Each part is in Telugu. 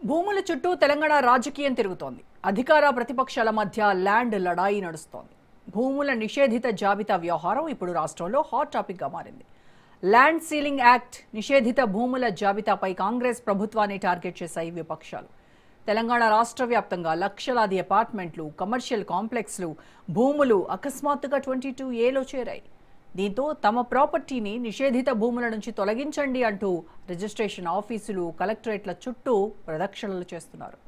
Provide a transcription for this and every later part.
భూముల చుట్టూ తెలంగాణ రాజకీయం తిరుగుతోంది. అధికార ప్రతిపక్షాల మధ్య ల్యాండ్ లడాయి నడుస్తోంది. భూముల నిషేధిత జాబితా వ్యవహారం ఇప్పుడు రాష్ట్రంలో హాట్ టాపిక్ గా మారింది. ల్యాండ్ సీలింగ్ యాక్ట్ నిషేధిత భూముల జాబితాపై కాంగ్రెస్ ప్రభుత్వాన్ని టార్గెట్ చేశాయి విపక్షాలు. తెలంగాణ రాష్ట్ర వ్యాప్తంగా లక్షలాది అపార్ట్మెంట్లు, కమర్షియల్ కాంప్లెక్స్లు, భూములు అకస్మాత్తుగా 22A చేరాయి. దీంతో తమ ప్రాపర్టీని నిషేధిత భూముల నుంచి తొలగించండి అంటూ రిజిస్ట్రేషన్ ఆఫీసులు, కలెక్టరేట్ల చుట్టూ ప్రదక్షిణలు చేస్తున్నారు.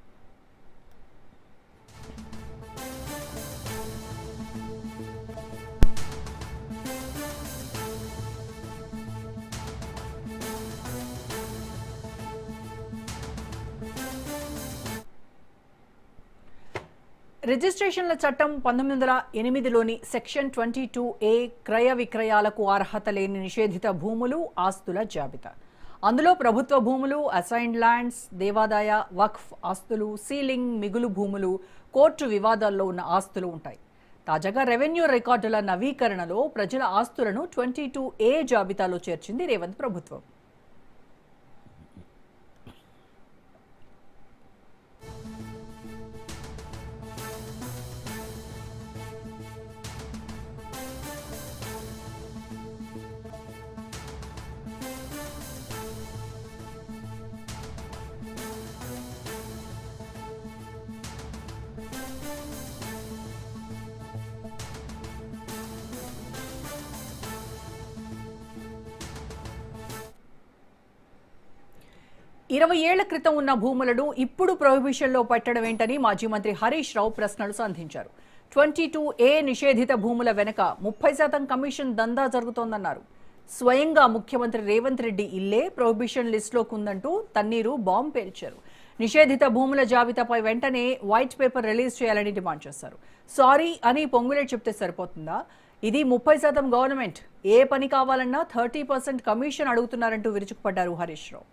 రిజిస్ట్రేషన్ల చట్టం 1908లోని సెక్షన్ 22A క్రయ విక్రయాలకు అర్హత లేని నిషేధిత భూములు, ఆస్తుల జాబితా. అందులో ప్రభుత్వ భూములు, అసైన్డ్ ల్యాండ్స్, దేవాదాయ, వక్ఫ్ ఆస్తులు, సీలింగ్, మిగులు భూములు, కోర్టు వివాదాల్లో ఉన్న ఆస్తులు ఉంటాయి. తాజాగా రెవెన్యూ రికార్డుల నవీకరణలో ప్రజల ఆస్తులను 22A జాబితాలో చేర్చింది రేవంత్ ప్రభుత్వం. ఇరవై ఏళ్ల క్రితం ఉన్న భూములను ఇప్పుడు ప్రొహిబిషన్లో పెట్టడం ఏంటని మాజీ మంత్రి హరీష్ రావు ప్రశ్నలు సంధించారు. 22A నిషేధిత భూముల వెనుక 30% కమిషన్ దందా జరుగుతోందన్నారు. స్వయంగా ముఖ్యమంత్రి రేవంత్ రెడ్డి ఇల్లే ప్రొహిబిషన్ లిస్టులోకి ఉందంటూ తన్నీరు బాంబు పేల్చారు. నిషేధిత భూముల జాబితాపై వెంటనే వైట్ పేపర్ రిలీజ్ చేయాలని డిమాండ్ చేశారు. సారీ అని పొంగులేటి చెప్తే సరిపోతుందా? ఇది 30% గవర్నమెంట్, ఏ పని కావాలన్నా 30% కమిషన్ అడుగుతున్నారంటూ విరుచుకుపడ్డారు హరీష్ రావు.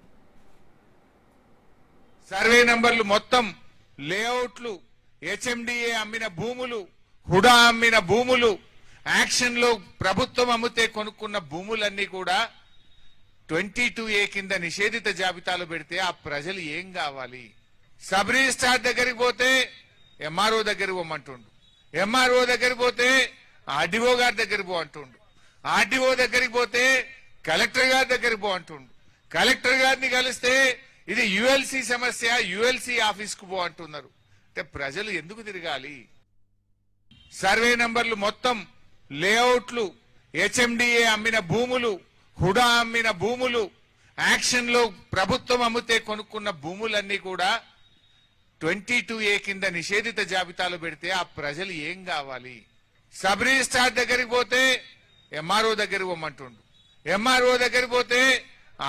సర్వే నంబర్లు మొత్తం, లేఅవుట్లు, HMDA అమ్మిన భూములు, హుడా అమ్మిన భూములు, యాక్షన్ లో ప్రభుత్వం అమ్మితే కొనుక్కున్న భూములన్నీ కూడా 22A కింద నిషేధిత జాబితాలో పెడితే ఆ ప్రజలు ఏం కావాలి? సబ్ రిజిస్ట్రార్ దగ్గరికి పోతే MRO దగ్గరికి పోమంటుండు, MRO దగ్గరికి పోతే RDO గారి దగ్గరికి పో అంటుండు, RDO దగ్గరికి పోతే కలెక్టర్ గారి దగ్గరికి పో అంటుండు, కలెక్టర్ గారిని కలిస్తే ఇది ULC సమస్య, ULC ఆఫీస్కు పో అంటున్నారు. అంటే ప్రజలు ఎందుకు తిరగాలి? సర్వే నంబర్లు మొత్తం, లేఅవుట్లు, HMDA అమ్మిన భూములు, హుడా అమ్మిన భూములు, యాక్షన్ లో ప్రభుత్వం అమ్మితే కొనుక్కున్న భూములన్నీ కూడా 22A కింద నిషేధిత జాబితాలో పెడితే ఆ ప్రజలు ఏం కావాలి? సబ్ రిజిస్ట్రార్ దగ్గరికి పోతే MRO దగ్గరికి పోమంటుండు, MRO దగ్గరికి పోతే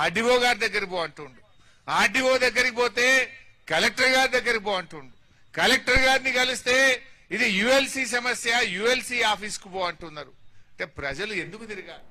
RDO గారి దగ్గరికి పో అంటుండు, RDO దగ్గరికి పోతే కలెక్టర్ గారి దగ్గరికి పో అంటుండు, కలెక్టర్ గారిని కలిస్తే ఇది ULC సమస్య, ULC ఆఫీస్కు పో అంటున్నారు. అంటే ప్రజలు ఎందుకు తిరగాలి?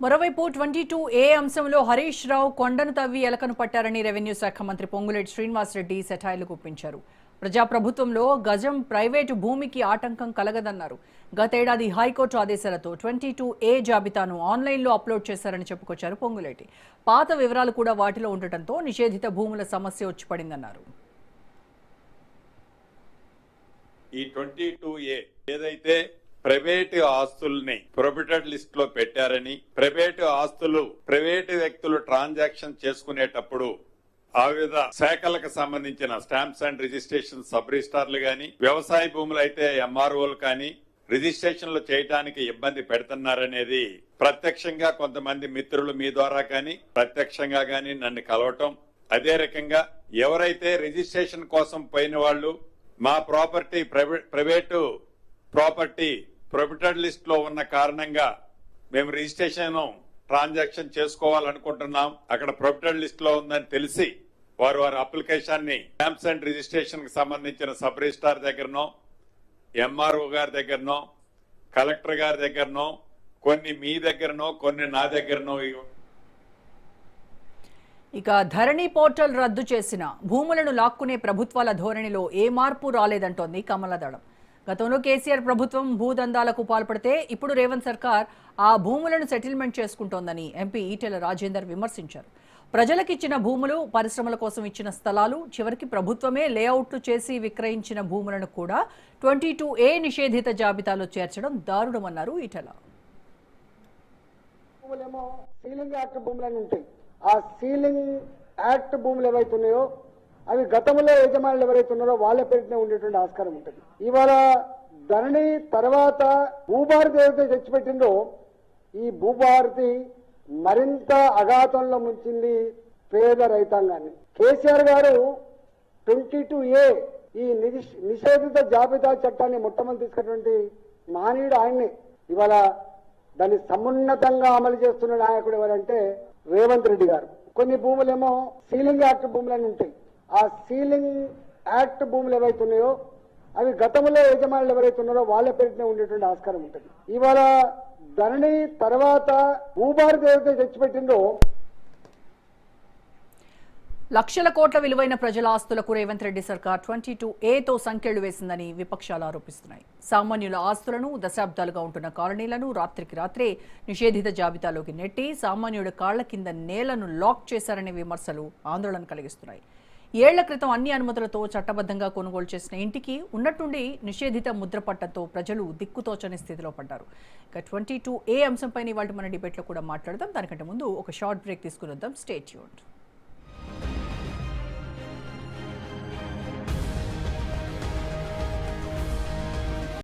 మరోవైపు 22A అంశంలో హరీష్ రావు కొండను తవ్వి ఎలకను పట్టారని రెవెన్యూ శాఖ మంత్రి పొంగులేటి శ్రీనివాసరెడ్డి సెటైర్లు గుప్పించారు. ప్రజాప్రభుత్వంలో గజం ప్రైవేటు భూమికి ఆటంకం కలగదన్నారు. గతేడాది హైకోర్టు ఆదేశాలతో 22A జాబితాను ఆన్లైన్లో అప్లోడ్ చేశారని చెప్పుకొచ్చారు పొంగులేటి. పాత వివరాలు కూడా వాటిలో ఉండటంతో నిషేధిత భూముల సమస్య వచ్చి పడిందన్నారు. ఈ 22A ఏదైతే ప్రైవేటు ఆస్తుల్ని ప్రొహిబిటెడ్ లిస్ట్ లో పెట్టారని, ప్రైవేటు ఆస్తులు ప్రైవేటు వ్యక్తులు ట్రాన్సాక్షన్ చేసుకునేటప్పుడు ఆ వివిధ శాఖలకు సంబంధించిన స్టాంప్స్ అండ్ రిజిస్ట్రేషన్ సబ్ రిజిస్ట్రార్లు గాని, వ్యవసాయ భూములు అయితే MROలు కానీ రిజిస్ట్రేషన్లు చేయడానికి ఇబ్బంది పెడుతున్నారనేది ప్రత్యక్షంగా కొంతమంది మిత్రులు మీ ద్వారా కానీ ప్రత్యక్షంగా కానీ నన్ను కలవటం, అదే రకంగా ఎవరైతే రిజిస్ట్రేషన్ కోసం పోయిన వాళ్ళు మా property private property prohibited list లో ఉన్న కారణంగా మేము రిజిస్ట్రేషన్ ట్రాన్సాక్షన్ చేసుకోవాలనుకుంటున్నాం, అక్కడ ప్రొహిబిటెడ్ లిస్ట్ లో ఉందని తెలిసి వారి అప్లికేషన్ ని స్టాంప్స్ అండ్ రిజిస్ట్రేషన్ కి సంబంధించిన సబ్ రిజిస్ట్రార్ దగ్గరనో, MRO గారి దగ్గరనో, కలెక్టర్ గారి దగ్గరనో, కొన్ని మీ దగ్గరనో, కొన్ని నా దగ్గరనో. ఇక ధరణి పోర్టల్ రద్దు చేసిన భూములను లాక్కునే ప్రభుత్వాల ధోరణిలో ఏ మార్పు రాలేదంటోంది కమలదళం. గతంలో కేసీఆర్ ప్రభుత్వం భూదందాలకు పాల్పడితే ఇప్పుడు రేవంత్ సర్కార్ ఆ భూములను సెటిల్మెంట్ చేసుకుంటోందని ఎంపీ ఈటెల రాజేందర్ విమర్శించారు. ప్రజలకిచ్చిన భూములు, పరిశ్రమల కోసం ఇచ్చిన స్థలాలు, చివరికి ప్రభుత్వమే లేఅవుట్లు చేసి విక్రయించిన భూములను కూడా 22A నిషేధిత జాబితాలో చేర్చడం దారుణమన్నారు ఈటెల. భూములేమో సీలింగ్ యాక్ట్ భూములని ఉంటాయి. ఆ సీలింగ్ యాక్ట్ భూములు ఏవైతే ఉన్నాయో అవి గతంలో యజమానులు ఎవరైతే ఉన్నారో వాళ్ళ పేరునే ఉండేటువంటి ఆస్కారం ఉంటుంది. ఇవాళ ధరణి తర్వాత భూభారతి ఏదైతే తెచ్చిపెట్టిందో ఈ భూభారతి మరింత అఘాతంలో ముంచింది పేద రైతాంగాన్ని. కేసీఆర్ గారు 22A ఈ నిషేధిత జాబితా చట్టాన్ని మొట్టమొదటి తీసుకున్నటువంటి మహనీయుడు ఆయన్ని. ఇవాళ దాన్ని సమున్నతంగా అమలు చేస్తున్న నాయకుడు ఎవరంటే రేవంత్ రెడ్డి గారు. కొన్ని భూములేమో సీలింగ్ యాక్ట్ భూములని ఉంటాయి. ఆ సీలింగ్ యాక్ట్ భూములు ఏవైతే ఉన్నాయో అవి గతంలో యజమానులు ఎవరైతే ఉన్నారో వాళ్ళ పేరునే ఉండేటువంటి ఆస్కారం ఉంటుంది. ఇవాళ ధరణి తర్వాత భూభారతి ఏదైతే తెచ్చిపెట్టిందో లక్షల కోట్ల విలువైన ప్రజల ఆస్తులకు రేవంత్ రెడ్డి సర్కార్ 22A సంఖ్యలు వేసిందని విపక్షాలు ఆరోపిస్తున్నాయి. సామాన్యుల ఆస్తులను, దశాబ్దాలుగా ఉంటున్న కాలనీలను రాత్రికి రాత్రే నిషేధిత జాబితాలోకి నెట్టి సామాన్యుడి కాళ్ల కింద నేలను లాక్ చేశారనే విమర్శలు ఆందోళన కలిగిస్తున్నాయి. ఏళ్ల క్రితం అన్ని అనుమతులతో చట్టబద్ధంగా కొనుగోలు చేసిన ఇంటికి ఉన్నట్టుండి నిషేధిత ముద్రపట్టంతో ప్రజలు దిక్కుతోచని స్థితిలో పడ్డారు. ఇక 22A అంశంపైన ఇవాళ మన డిబేట్లో కూడా మాట్లాడదాం. దానికంటే ముందు ఒక షార్ట్ బ్రేక్ తీసుకుని వద్దాం. Stay tuned.